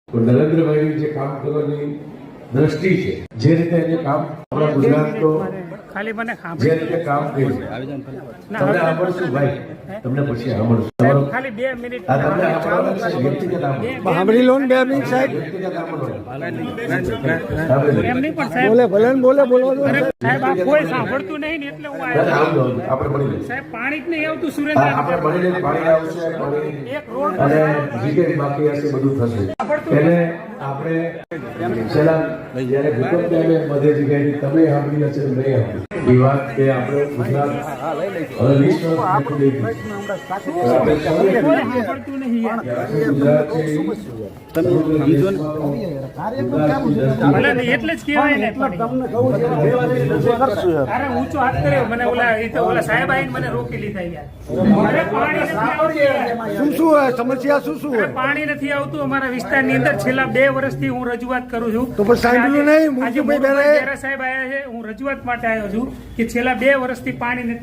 નરેન્દ્રભાઈની જે કામ કરવાની દ્રષ્ટિ છે, જે રીતે એને કામ આપણા ગુજરાત તો ખાલી મને જે રીતે કામ કર્યું તમને સાંભળશું ભાઈ, તમને પછી સાંભળશું તમારું ખાલી 2 મિનિટ આ તમને સાંભળવાનું છે, વ્યક્તિગત સાંભળો. સાંભળી લો ને 2 મિનિટ સાહેબ. વ્યક્તિગત સાંભળો. એમની પણ સાહેબ બોલે ભલે ને બોલે બોલવા દો. સાહેબ આ કોઈ સાંભળતું નહીં ને એટલે હું આવ્યો. આવજો, આપણે મળી લઈએ. સાહેબ પાણી જ નહીં આવતું હા, સુરેન્દ્ર આપણે મળીને પાણી આવશે, પાણી એક રોડ અને જે કંઈ બાકી હશે બધું થશે. એને આપણે છેલ્લા જ્યારે ભૂકંપ ટાઈમે બધે જગ્યાએ તમે સાંભળી હશે નહીં સાંભળી એ વાત કે આપણે ગુજરાત હવે 20 વર્ષ નથી દેખી. આપણે કોઈ સાંભળતું નહીં યાર. ગુજરાત છે ભલે ને એટલે જ કહેવાય ને તમને કહું છે કે 2 વાગે કરશું યાર. અરે ઊંચો હાથ કર્યો મને ઓલા સાહેબ આવીને મને રોકી લીધા યાર. અરે પાણી નથી આવતું યાર. શું હોય સમસ્યા શું અરે હોય? પાણી નથી આવતું અમારા વિસ્તારની અંદર છેલ્લા 2 વર્ષથી હું રજૂઆત કરું છું. તો પણ સાંભળ્યું નહીં, આજે મુંશીભાઈ મોહનભાઈ બેરે. બેરા સાહેબ આવ્યા છે, હું રજૂઆત માટે આવ્યો છું કે છેલ્લા 2 વર્ષથી પાણી નથી.